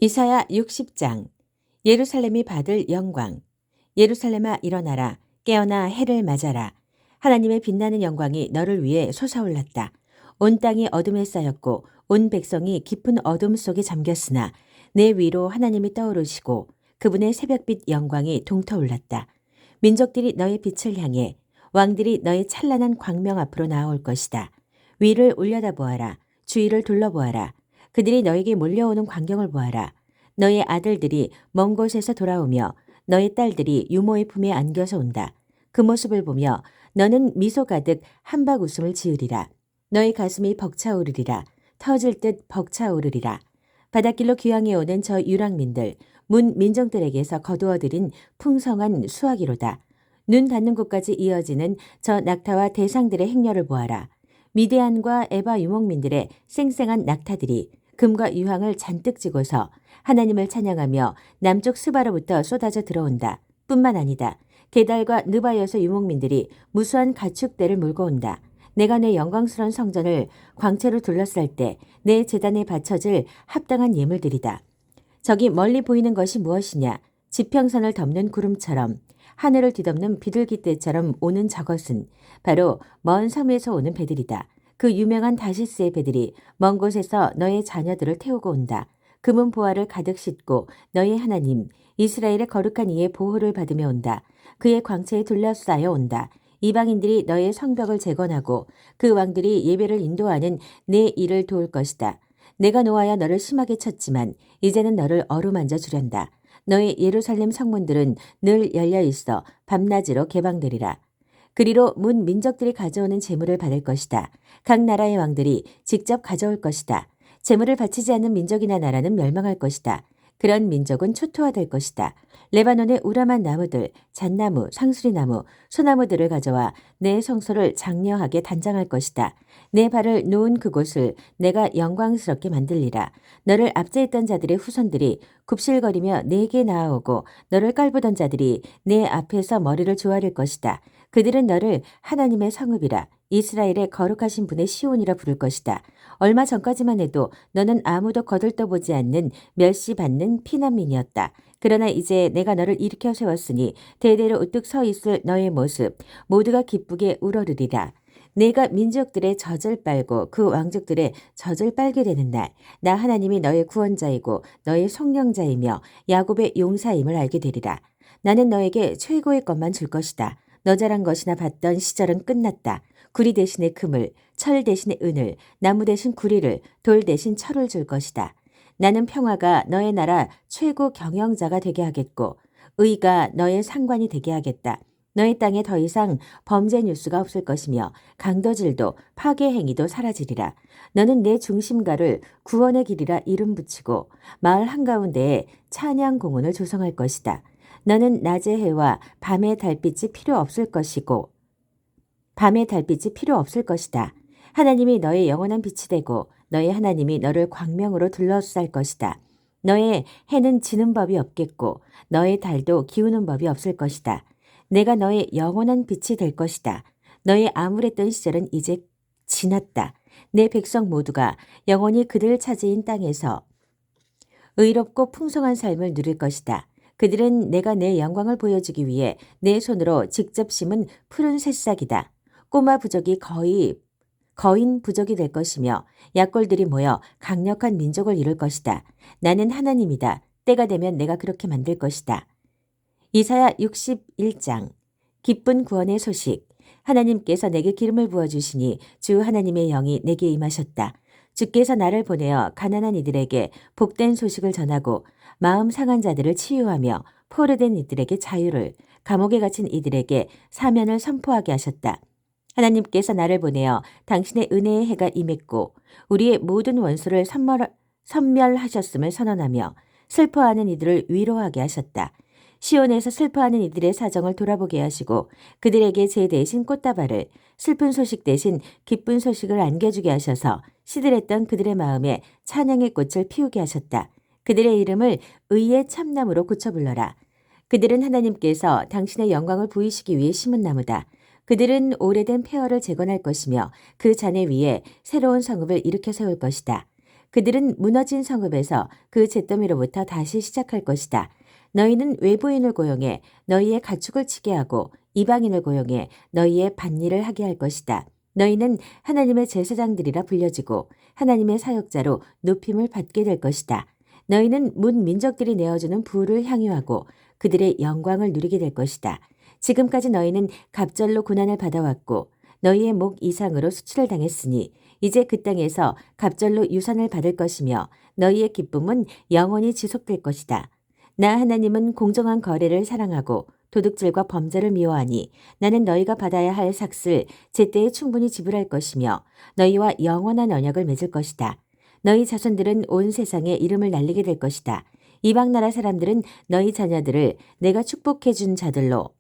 이사야 60장. 예루살렘이 받을 영광. 예루살렘아 일어나라. 깨어나 해를 맞아라. 하나님의 빛나는 영광이 너를 위해 솟아올랐다. 온 땅이 어둠에 쌓였고 온 백성이 깊은 어둠 속에 잠겼으나 내 위로 하나님이 떠오르시고 그분의 새벽빛 영광이 동터올랐다. 민족들이 너의 빛을 향해 왕들이 너의 찬란한 광명 앞으로 나아올 것이다. 위를 올려다보아라. 주위를 둘러보아라. 그들이 너에게 몰려오는 광경을 보아라. 너의 아들들이 먼 곳에서 돌아오며 너의 딸들이 유모의 품에 안겨서 온다. 그 모습을 보며 너는 미소 가득 한박 웃음을 지으리라. 너의 가슴이 벅차오르리라. 터질 듯 벅차오르리라. 바닷길로 귀향해 오는 저 유랑민들, 문 민정들에게서 거두어들인 풍성한 수확이로다. 눈 닿는 곳까지 이어지는 저 낙타와 대상들의 행렬을 보아라. 미디안과 에바 유목민들의 쌩쌩한 낙타들이 금과 유황을 잔뜩 지고서 하나님을 찬양하며 남쪽 스바로부터 쏟아져 들어온다. 뿐만 아니다. 게달과 느바여서 유목민들이 무수한 가축대를 몰고 온다. 내가 내 영광스러운 성전을 광채로 둘러쌀 때 내 제단에 바쳐질 합당한 예물들이다. 저기 멀리 보이는 것이 무엇이냐? 지평선을 덮는 구름처럼 하늘을 뒤덮는 비둘기떼처럼 오는 저것은 바로 먼 섬에서 오는 배들이다. 그 유명한 다시스의 배들이 먼 곳에서 너의 자녀들을 태우고 온다. 금은 보화를 가득 싣고 너의 하나님 이스라엘의 거룩한 이의 보호를 받으며 온다. 그의 광채에 둘러싸여 온다. 이방인들이 너의 성벽을 재건하고 그 왕들이 예배를 인도하는 내 일을 도울 것이다. 내가 놓아야 너를 심하게 쳤지만 이제는 너를 어루만져 주련다. 너의 예루살렘 성문들은 늘 열려 있어 밤낮으로 개방되리라. 그리로 문 민족들이 가져오는 재물을 받을 것이다. 각 나라의 왕들이 직접 가져올 것이다. 재물을 바치지 않는 민족이나 나라는 멸망할 것이다. 그런 민족은 초토화될 것이다. 레바논의 우람한 나무들, 잣나무, 상수리나무, 소나무들을 가져와 내 성소를 장려하게 단장할 것이다. 내 발을 놓은 그곳을 내가 영광스럽게 만들리라. 너를 압제했던 자들의 후손들이 굽실거리며 내게 나아오고 너를 깔보던 자들이 내 앞에서 머리를 조아릴 것이다. 그들은 너를 하나님의 성읍이라 이스라엘의 거룩하신 분의 시온이라 부를 것이다. 얼마 전까지만 해도 너는 아무도 거들떠보지 않는 멸시받는 피난민이었다. 그러나 이제 내가 너를 일으켜 세웠으니 대대로 우뚝 서 있을 너의 모습 모두가 기쁘게 우러르리라. 내가 민족들의 젖을 빨고 그 왕족들의 젖을 빨게 되는 날, 나 하나님이 너의 구원자이고 너의 성령자이며 야곱의 용사임을 알게 되리라. 나는 너에게 최고의 것만 줄 것이다. 너 잘한 것이나 받던 시절은 끝났다. 구리 대신에 금을, 철 대신에 은을, 나무 대신 구리를, 돌 대신 철을 줄 것이다. 나는 평화가 너의 나라 최고 경영자가 되게 하겠고 의가 너의 상관이 되게 하겠다. 너의 땅에 더 이상 범죄 뉴스가 없을 것이며 강도질도 파괴 행위도 사라지리라. 너는 내 중심가를 구원의 길이라 이름 붙이고 마을 한가운데에 찬양 공원을 조성할 것이다. 너는 낮의 해와 밤의 달빛이 필요 없을 것이고 밤의 달빛이 필요 없을 것이다. 하나님이 너의 영원한 빛이 되고 너의 하나님이 너를 광명으로 둘러쌀 것이다. 너의 해는 지는 법이 없겠고 너의 달도 기우는 법이 없을 것이다. 내가 너의 영원한 빛이 될 것이다. 너의 암울했던 시절은 이제 지났다. 내 백성 모두가 영원히 그들 차지인 땅에서 의롭고 풍성한 삶을 누릴 것이다. 그들은 내가 내 영광을 보여주기 위해 내 손으로 직접 심은 푸른 새싹이다. 꼬마 부족이 거인 부족이 될 것이며 약골들이 모여 강력한 민족을 이룰 것이다. 나는 하나님이다. 때가 되면 내가 그렇게 만들 것이다. 이사야 61장. 기쁜 구원의 소식. 하나님께서 내게 기름을 부어주시니 주 하나님의 영이 내게 임하셨다. 주께서 나를 보내어 가난한 이들에게 복된 소식을 전하고 마음 상한 자들을 치유하며 포로된 이들에게 자유를, 감옥에 갇힌 이들에게 사면을 선포하게 하셨다. 하나님께서 나를 보내어 당신의 은혜의 해가 임했고 우리의 모든 원수를 섬멸하셨음을 선언하며 슬퍼하는 이들을 위로하게 하셨다. 시온에서 슬퍼하는 이들의 사정을 돌아보게 하시고 그들에게 제 대신 꽃다발을 슬픈 소식 대신 기쁜 소식을 안겨주게 하셔서 시들했던 그들의 마음에 찬양의 꽃을 피우게 하셨다. 그들의 이름을 의의 참나무로 고쳐 불러라. 그들은 하나님께서 당신의 영광을 보이시기 위해 심은 나무다. 그들은 오래된 폐허를 재건할 것이며 그 잔해 위에 새로운 성읍을 일으켜 세울 것이다. 그들은 무너진 성읍에서 그 잿더미로부터 다시 시작할 것이다. 너희는 외부인을 고용해 너희의 가축을 치게 하고 이방인을 고용해 너희의 밭일을 하게 할 것이다. 너희는 하나님의 제사장들이라 불려지고 하나님의 사역자로 높임을 받게 될 것이다. 너희는 문 민족들이 내어주는 부를 향유하고 그들의 영광을 누리게 될 것이다. 지금까지 너희는 갑절로 고난을 받아왔고 너희의 목 이상으로 수치를 당했으니 이제 그 땅에서 갑절로 유산을 받을 것이며 너희의 기쁨은 영원히 지속될 것이다. 나 하나님은 공정한 거래를 사랑하고 도둑질과 범죄를 미워하니 나는 너희가 받아야 할 삭슬 제때에 충분히 지불할 것이며 너희와 영원한 언약을 맺을 것이다. 너희 자손들은 온 세상에 이름을 날리게 될 것이다. 이방 나라 사람들은 너희 자녀들을 내가 축복해 준 자들로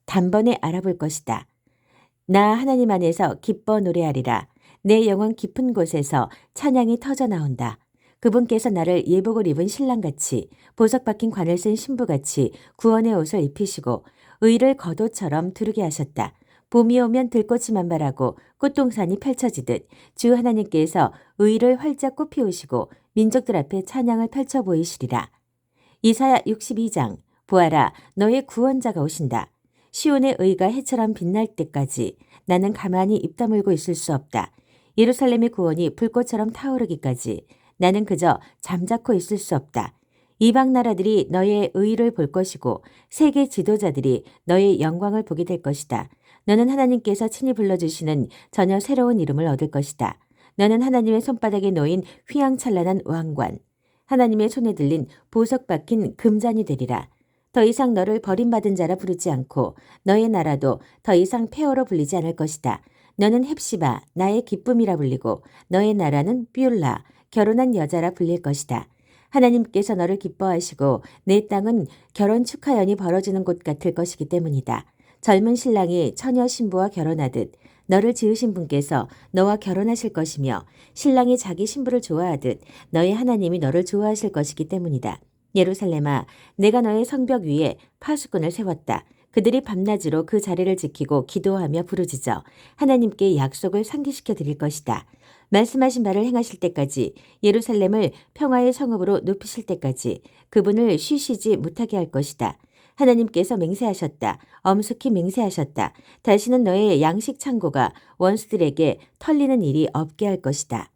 단번에 알아볼 것이다. 나 하나님 안에서 기뻐 노래하리라. 내 영혼 깊은 곳에서 찬양이 터져 나온다. 그분께서 나를 예복을 입은 신랑같이 보석 박힌 관을 쓴 신부같이 구원의 옷을 입히시고 의를 겉옷처럼 두르게 하셨다. 봄이 오면 들꽃이 만발하고 꽃동산이 펼쳐지듯 주 하나님께서 의를 활짝 꽃피우시고 민족들 앞에 찬양을 펼쳐 보이시리라. 이사야 62장 보아라 너의 구원자가 오신다. 시온의 의가 해처럼 빛날 때까지 나는 가만히 입 다물고 있을 수 없다. 예루살렘의 구원이 불꽃처럼 타오르기까지 나는 그저 잠자코 있을 수 없다. 이방 나라들이 너의 의를 볼 것이고 세계 지도자들이 너의 영광을 보게 될 것이다. 너는 하나님께서 친히 불러주시는 전혀 새로운 이름을 얻을 것이다. 너는 하나님의 손바닥에 놓인 휘황찬란한 왕관, 하나님의 손에 들린 보석 박힌 금잔이 되리라. 더 이상 너를 버림받은 자라 부르지 않고 너의 나라도 더 이상 폐허로 불리지 않을 것이다. 너는 헵시바, 나의 기쁨이라 불리고 너의 나라는 뷸라, 결혼한 여자라 불릴 것이다. 하나님께서 너를 기뻐하시고 내 땅은 결혼 축하연이 벌어지는 곳 같을 것이기 때문이다. 젊은 신랑이 처녀 신부와 결혼하듯 너를 지으신 분께서 너와 결혼하실 것이며 신랑이 자기 신부를 좋아하듯 너의 하나님이 너를 좋아하실 것이기 때문이다. 예루살렘아, 내가 너의 성벽 위에 파수꾼을 세웠다. 그들이 밤낮으로 그 자리를 지키고 기도하며 부르짖어 하나님께 약속을 상기시켜 드릴 것이다. 말씀하신 바를 행하실 때까지 예루살렘을 평화의 성읍으로 높이실 때까지 그분을 쉬시지 못하게 할 것이다. 하나님께서 맹세하셨다. 엄숙히 맹세하셨다. 다시는 너의 양식 창고가 원수들에게 털리는 일이 없게 할 것이다.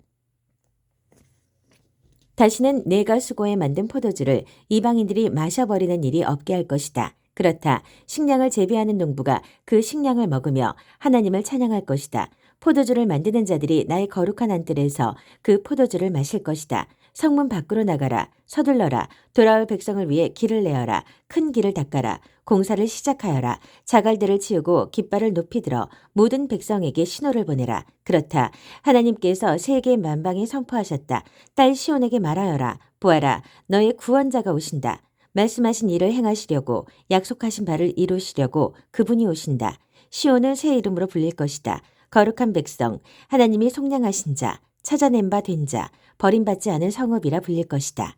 다시는 내가 수고해 만든 포도주를 이방인들이 마셔버리는 일이 없게 할 것이다. 그렇다. 식량을 재배하는 농부가 그 식량을 먹으며 하나님을 찬양할 것이다. 포도주를 만드는 자들이 나의 거룩한 안뜰에서 그 포도주를 마실 것이다. 성문 밖으로 나가라. 서둘러라. 돌아올 백성을 위해 길을 내어라. 큰 길을 닦아라. 공사를 시작하여라. 자갈들을 치우고 깃발을 높이 들어 모든 백성에게 신호를 보내라. 그렇다. 하나님께서 세계 만방에 선포하셨다. 딸 시온에게 말하여라. 보아라. 너의 구원자가 오신다. 말씀하신 일을 행하시려고 약속하신 바를 이루시려고 그분이 오신다. 시온은 새 이름으로 불릴 것이다. 거룩한 백성, 하나님이 속량하신 자, 찾아낸 바 된 자, 버림받지 않은 성읍이라 불릴 것이다.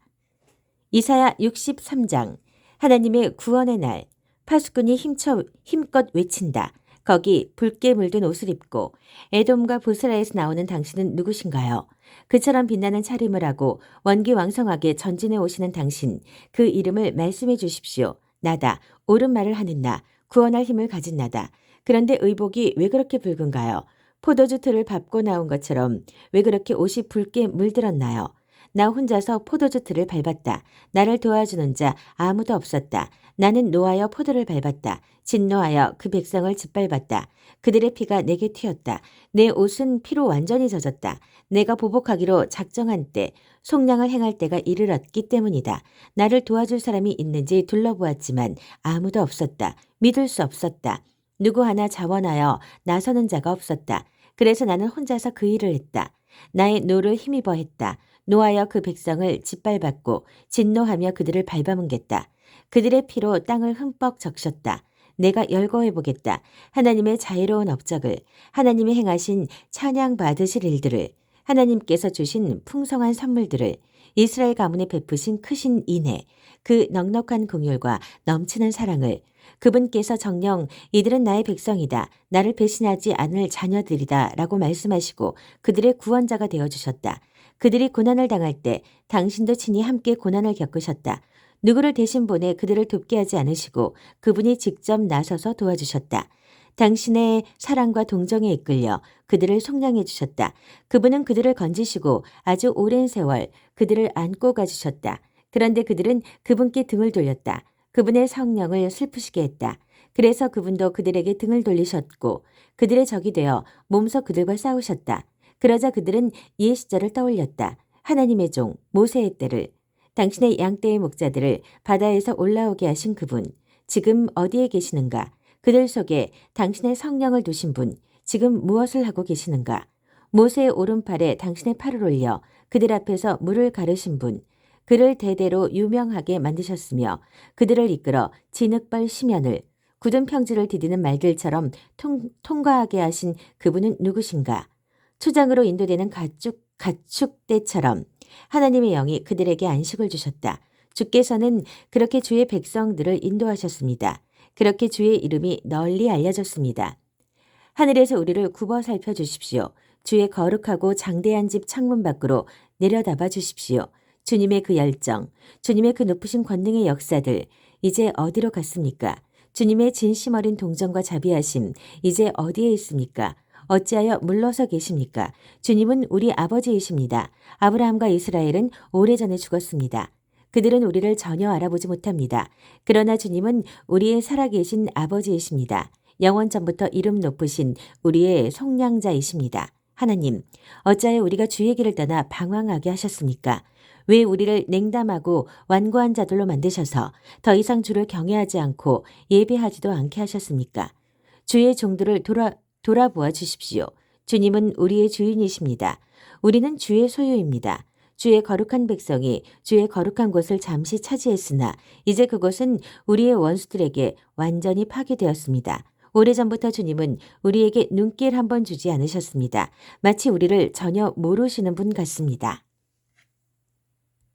이사야 63장 하나님의 구원의 날 파수꾼이 힘껏 외친다. 거기 붉게 물든 옷을 입고 에돔과 보스라에서 나오는 당신은 누구신가요? 그처럼 빛나는 차림을 하고 원기왕성하게 전진해 오시는 당신, 그 이름을 말씀해 주십시오. 나다. 옳은 말을 하는 나, 구원할 힘을 가진 나다. 그런데 의복이 왜 그렇게 붉은가요? 포도주 틀을 밟고 나온 것처럼 왜 그렇게 옷이 붉게 물들었나요? 나 혼자서 포도주 틀을 밟았다. 나를 도와주는 자 아무도 없었다. 나는 노하여 포도를 밟았다. 진노하여 그 백성을 짓밟았다. 그들의 피가 내게 튀었다. 내 옷은 피로 완전히 젖었다. 내가 보복하기로 작정한 때, 속량을 행할 때가 이르렀기 때문이다. 나를 도와줄 사람이 있는지 둘러보았지만 아무도 없었다. 믿을 수 없었다. 누구 하나 자원하여 나서는 자가 없었다. 그래서 나는 혼자서 그 일을 했다. 나의 노를 힘입어 했다. 노하여 그 백성을 짓밟았고 진노하며 그들을 밟아뭉갰다. 그들의 피로 땅을 흠뻑 적셨다. 내가 열거해 보겠다. 하나님의 자유로운 업적을, 하나님이 행하신 찬양 받으실 일들을, 하나님께서 주신 풍성한 선물들을, 이스라엘 가문에 베푸신 크신 인애, 그 넉넉한 긍휼과 넘치는 사랑을, 그분께서 정녕 이들은 나의 백성이다. 나를 배신하지 않을 자녀들이다 라고 말씀하시고 그들의 구원자가 되어주셨다. 그들이 고난을 당할 때 당신도 친히 함께 고난을 겪으셨다. 누구를 대신 보내 그들을 돕게 하지 않으시고 그분이 직접 나서서 도와주셨다. 당신의 사랑과 동정에 이끌려 그들을 속량해 주셨다. 그분은 그들을 건지시고 아주 오랜 세월 그들을 안고 가주셨다. 그런데 그들은 그분께 등을 돌렸다. 그분의 성령을 슬프시게 했다. 그래서 그분도 그들에게 등을 돌리셨고 그들의 적이 되어 몸소 그들과 싸우셨다. 그러자 그들은 옛 시절을 떠올렸다. 하나님의 종 모세의 때를, 당신의 양떼의 목자들을 바다에서 올라오게 하신 그분, 지금 어디에 계시는가? 그들 속에 당신의 성령을 두신 분, 지금 무엇을 하고 계시는가? 모세의 오른팔에 당신의 팔을 올려 그들 앞에서 물을 가르신 분, 그를 대대로 유명하게 만드셨으며 그들을 이끌어 진흙벌 시면을 굳은 평지를 디디는 말들처럼 통과하게 하신 그분은 누구신가? 초장으로 인도되는 가축대처럼 하나님의 영이 그들에게 안식을 주셨다. 주께서는 그렇게 주의 백성들을 인도하셨습니다. 그렇게 주의 이름이 널리 알려졌습니다. 하늘에서 우리를 굽어 살펴 주십시오. 주의 거룩하고 장대한 집 창문 밖으로 내려다봐 주십시오. 주님의 그 열정, 주님의 그 높으신 권능의 역사들 이제 어디로 갔습니까? 주님의 진심 어린 동정과 자비하심 이제 어디에 있습니까? 어찌하여 물러서 계십니까? 주님은 우리 아버지이십니다. 아브라함과 이스라엘은 오래전에 죽었습니다. 그들은 우리를 전혀 알아보지 못합니다. 그러나 주님은 우리의 살아계신 아버지이십니다. 영원 전부터 이름 높으신 우리의 속량자이십니다. 하나님, 어찌하여 우리가 주의 길을 떠나 방황하게 하셨습니까? 왜 우리를 냉담하고 완고한 자들로 만드셔서 더 이상 주를 경외하지 않고 예배하지도 않게 하셨습니까? 주의 종들을 돌아보아 주십시오. 주님은 우리의 주인이십니다. 우리는 주의 소유입니다. 주의 거룩한 백성이 주의 거룩한 곳을 잠시 차지했으나 이제 그곳은 우리의 원수들에게 완전히 파괴되었습니다. 오래전부터 주님은 우리에게 눈길 한번 주지 않으셨습니다. 마치 우리를 전혀 모르시는 분 같습니다.